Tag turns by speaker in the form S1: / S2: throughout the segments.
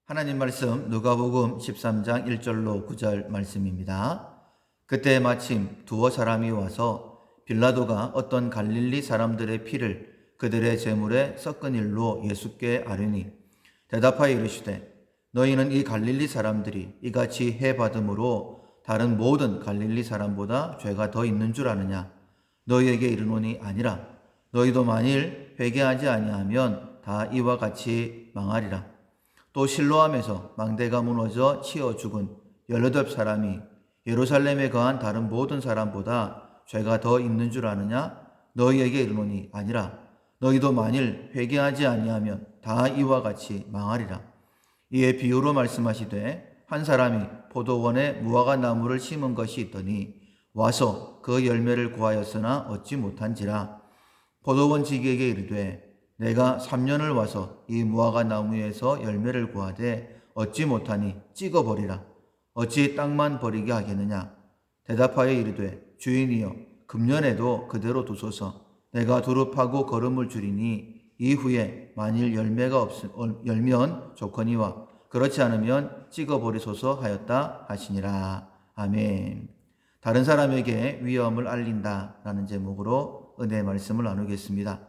S1: 하나님 말씀 누가복음 13장 1절로 9절 말씀입니다. 그때 마침 두어 사람이 와서 빌라도가 어떤 갈릴리 사람들의 피를 그들의 제물에 섞은 일로 예수께 아뢰니 대답하여 이르시되 너희는 이 갈릴리 사람들이 이같이 해받음으로 다른 모든 갈릴리 사람보다 죄가 더 있는 줄 아느냐? 너희에게 이르노니 아니라. 너희도 만일 회개하지 아니하면 다 이와 같이 망하리라. 또 실로암에서 망대가 무너져 치어 죽은 18사람이 예루살렘에 거한 다른 모든 사람보다 죄가 더 있는 줄 아느냐? 너희에게 이르노니 아니라. 너희도 만일 회개하지 아니하면 다 이와 같이 망하리라. 이에 비유로 말씀하시되 한 사람이 포도원에 무화과 나무를 심은 것이 있더니 와서 그 열매를 구하였으나 얻지 못한지라. 포도원 지기에게 이르되 내가 3년을 와서 이 무화과 나무에서 열매를 구하되 얻지 못하니 찍어버리라. 어찌 땅만 버리게 하겠느냐? 대답하여 이르되 주인이여 금년에도 그대로 두소서. 내가 두릅하고 거름을 줄이니 이후에 만일 열매가 열면 좋거니와 그렇지 않으면 찍어버리소서 하였다 하시니라. 아멘. 다른 사람에게 위험을 알린다라는 제목으로 은혜의 말씀을 나누겠습니다.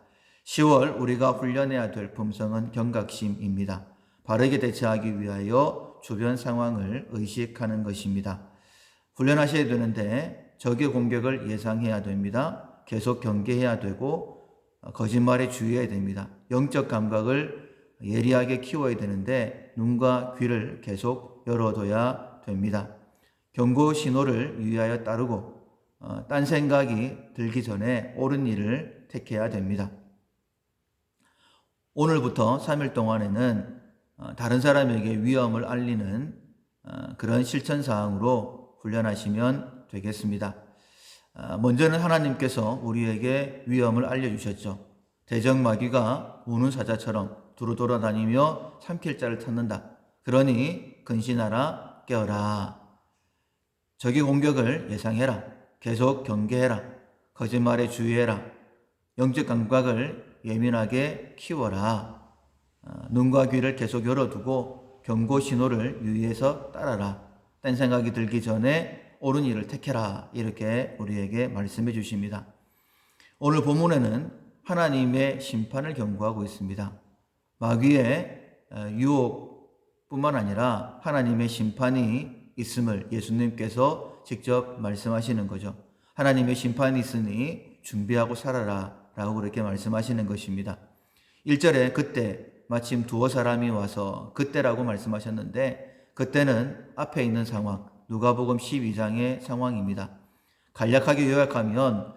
S1: 10월 우리가 훈련해야 될 품성은 경각심입니다. 바르게 대처하기 위하여 주변 상황을 의식하는 것입니다. 훈련하셔야 되는데 적의 공격을 예상해야 됩니다. 계속 경계해야 되고 거짓말에 주의해야 됩니다. 영적 감각을 예리하게 키워야 되는데 눈과 귀를 계속 열어둬야 됩니다. 경고 신호를 유의하여 따르고 딴 생각이 들기 전에 옳은 일을 택해야 됩니다. 오늘부터 3일 동안에는 다른 사람에게 위험을 알리는 그런 실천사항으로 훈련하시면 되겠습니다. 먼저는 하나님께서 우리에게 위험을 알려주셨죠. 대적마귀가 우는 사자처럼 두루 돌아다니며 삼킬 자를 찾는다. 그러니 근신하라, 깨어라. 적의 공격을 예상해라. 계속 경계해라. 거짓말에 주의해라. 영적 감각을 예민하게 키워라. 눈과 귀를 계속 열어두고 경고 신호를 유의해서 따라라. 딴 생각이 들기 전에 옳은 일을 택해라. 이렇게 우리에게 말씀해 주십니다. 오늘 본문에는 하나님의 심판을 경고하고 있습니다. 마귀의 유혹뿐만 아니라 하나님의 심판이 있음을 예수님께서 직접 말씀하시는 거죠. 하나님의 심판이 있으니 준비하고 살아라 라고 그렇게 말씀하시는 것입니다. 1절에 그때 마침 두어 사람이 와서 그때라고 말씀하셨는데 그때는 앞에 있는 상황 누가복음 12장의 상황입니다. 간략하게 요약하면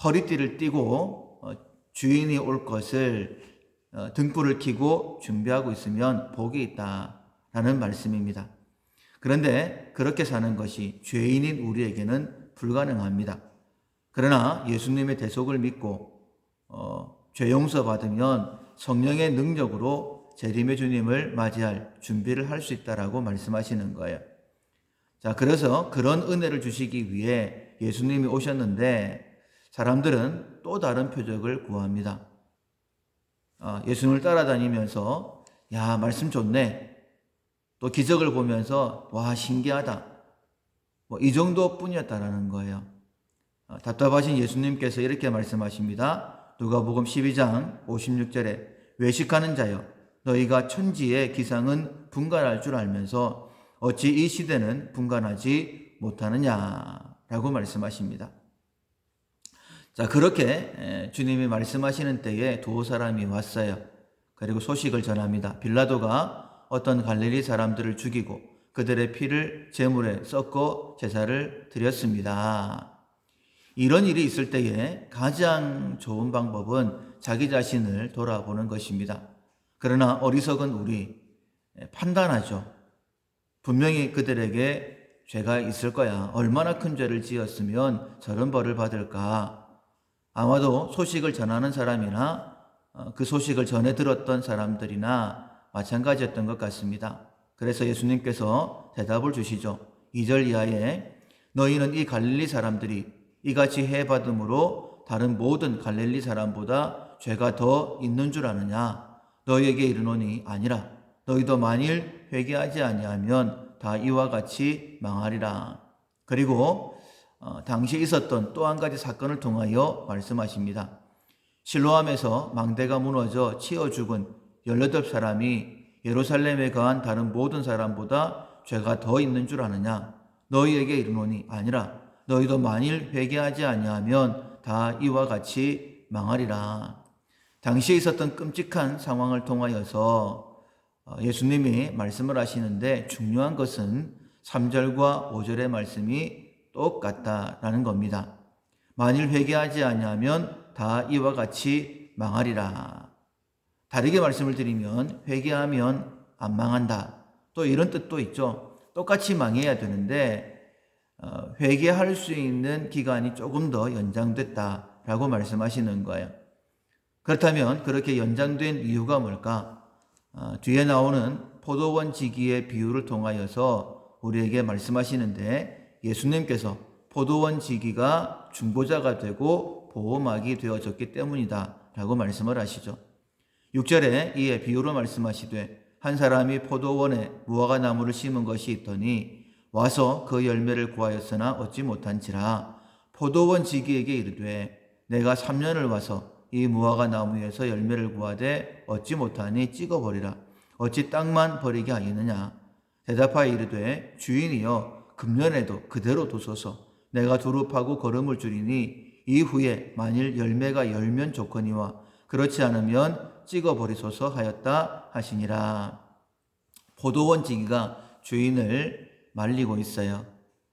S1: 허리띠를 띠고 주인이 올 것을 등불을 켜고 준비하고 있으면 복이 있다라는 말씀입니다. 그런데 그렇게 사는 것이 죄인인 우리에게는 불가능합니다. 그러나 예수님의 대속을 믿고 죄 용서 받으면 성령의 능력으로 재림의 주님을 맞이할 준비를 할 수 있다라고 말씀하시는 거예요. 자, 그래서 그런 은혜를 주시기 위해 예수님이 오셨는데 사람들은 또 다른 표적을 구합니다. 예수님을 따라다니면서 야, 말씀 좋네. 또 기적을 보면서 와, 신기하다. 이 정도뿐이었다라는 거예요. 답답하신 예수님께서 이렇게 말씀하십니다. 누가복음 12장 56절에 외식하는 자여 너희가 천지의 기상은 분간할 줄 알면서 어찌 이 시대는 분간하지 못하느냐라고 말씀하십니다. 자, 그렇게 주님이 말씀하시는 때에 두 사람이 왔어요. 그리고 소식을 전합니다. 빌라도가 어떤 갈릴리 사람들을 죽이고 그들의 피를 제물에 섞어 제사를 드렸습니다. 이런 일이 있을 때에 가장 좋은 방법은 자기 자신을 돌아보는 것입니다. 그러나 어리석은 우리 판단하죠. 분명히 그들에게 죄가 있을 거야. 얼마나 큰 죄를 지었으면 저런 벌을 받을까. 아마도 소식을 전하는 사람이나 그 소식을 전해 들었던 사람들이나 마찬가지였던 것 같습니다. 그래서 예수님께서 대답을 주시죠. 2절 이하에 너희는 이 갈릴리 사람들이 이같이 해받음으로 다른 모든 갈릴리 사람보다 죄가 더 있는 줄 아느냐? 너희에게 이르노니 아니라. 너희도 만일 회개하지 아니하면 다 이와 같이 망하리라. 그리고 당시에 있었던 또 한 가지 사건을 통하여 말씀하십니다. 실로암에서 망대가 무너져 치어 죽은 18사람이 예루살렘에 거한 다른 모든 사람보다 죄가 더 있는 줄 아느냐? 너희에게 이르노니 아니라 너희도 만일 회개하지 아니하면 다 이와 같이 망하리라. 당시에 있었던 끔찍한 상황을 통하여서 예수님이 말씀을 하시는데 중요한 것은 3절과 5절의 말씀이 똑같다라는 겁니다. 만일 회개하지 아니하면 다 이와 같이 망하리라. 다르게 말씀을 드리면 회개하면 안 망한다. 또 이런 뜻도 있죠. 똑같이 망해야 되는데 회개할 수 있는 기간이 조금 더 연장됐다라고 말씀하시는 거예요. 그렇다면 그렇게 연장된 이유가 뭘까? 뒤에 나오는 포도원 지기의 비유를 통하여서 우리에게 말씀하시는데 예수님께서 포도원 지기가 중보자가 되고 보호막이 되어졌기 때문이다 라고 말씀을 하시죠. 6절에 이에 비유로 말씀하시되 한 사람이 포도원에 무화과 나무를 심은 것이 있더니 와서 그 열매를 구하였으나 얻지 못한지라 포도원 지기에게 이르되 내가 3년을 와서 이 무화과 나무에서 열매를 구하되 얻지 못하니 찍어버리라. 어찌 땅만 버리게 하겠느냐. 대답하여 이르되 주인이여 금년에도 그대로 두소서. 내가 두릅하고 거름을 줄이니 이후에 만일 열매가 열면 좋거니와 그렇지 않으면 찍어버리소서 하였다 하시니라. 포도원 지기가 주인을 말리고 있어요.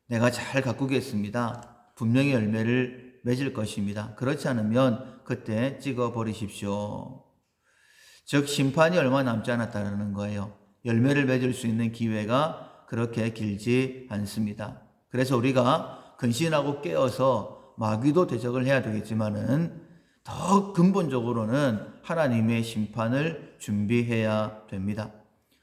S1: 내가 잘 가꾸겠습니다. 분명히 열매를 맺을 것입니다. 그렇지 않으면 그때 찍어버리십시오. 즉 심판이 얼마 남지 않았다는 거예요. 열매를 맺을 수 있는 기회가 그렇게 길지 않습니다. 그래서 우리가 근신하고 깨어서 마귀도 대적을 해야 되겠지만은 더 근본적으로는 하나님의 심판을 준비해야 됩니다.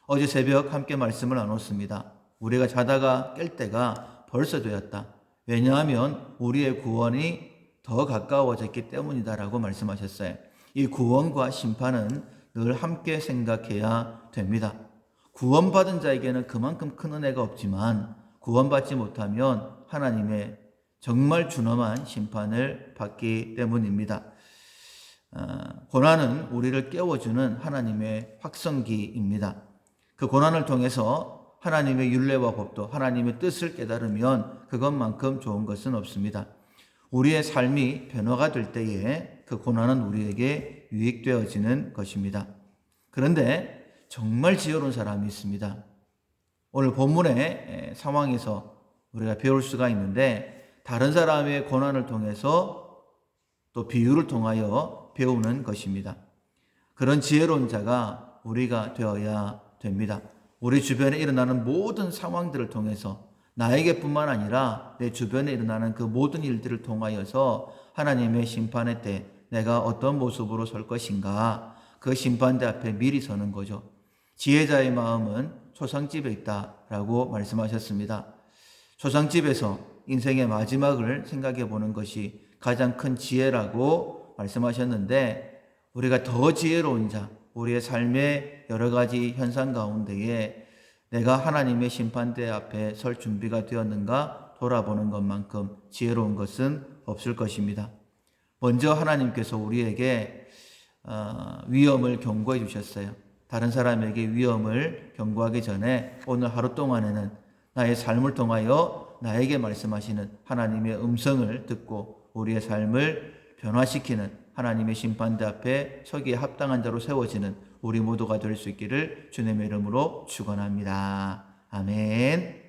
S1: 어제 새벽 함께 말씀을 나눴습니다. 우리가 자다가 깰 때가 벌써 되었다. 왜냐하면 우리의 구원이 더 가까워졌기 때문이다라고 말씀하셨어요. 이 구원과 심판은 늘 함께 생각해야 됩니다. 구원받은 자에게는 그만큼 큰 은혜가 없지만 구원받지 못하면 하나님의 정말 준엄한 심판을 받기 때문입니다. 고난은 우리를 깨워주는 하나님의 확성기입니다. 그 고난을 통해서 하나님의 율례와 법도 하나님의 뜻을 깨달으면 그것만큼 좋은 것은 없습니다. 우리의 삶이 변화가 될 때에 그 고난은 우리에게 유익되어지는 것입니다. 그런데 정말 지혜로운 사람이 있습니다. 오늘 본문의 상황에서 우리가 배울 수가 있는데 다른 사람의 고난을 통해서 또 비유를 통하여 배우는 것입니다. 그런 지혜로운 자가 우리가 되어야 됩니다. 우리 주변에 일어나는 모든 상황들을 통해서 나에게뿐만 아니라 내 주변에 일어나는 그 모든 일들을 통하여서 하나님의 심판의 때 내가 어떤 모습으로 설 것인가 그 심판대 앞에 미리 서는 거죠. 지혜자의 마음은 초상집에 있다라고 말씀하셨습니다. 초상집에서 인생의 마지막을 생각해 보는 것이 가장 큰 지혜라고 말씀하셨는데 우리가 더 지혜로운 자, 우리의 삶의 여러 가지 현상 가운데에 내가 하나님의 심판대 앞에 설 준비가 되었는가 돌아보는 것만큼 지혜로운 것은 없을 것입니다. 먼저 하나님께서 우리에게 위험을 경고해 주셨어요. 다른 사람에게 위험을 경고하기 전에 오늘 하루 동안에는 나의 삶을 통하여 나에게 말씀하시는 하나님의 음성을 듣고 우리의 삶을 변화시키는 하나님의 심판대 앞에 서기에 합당한 자로 세워지는 우리 모두가 될 수 있기를 주님의 이름으로 축원합니다. 아멘.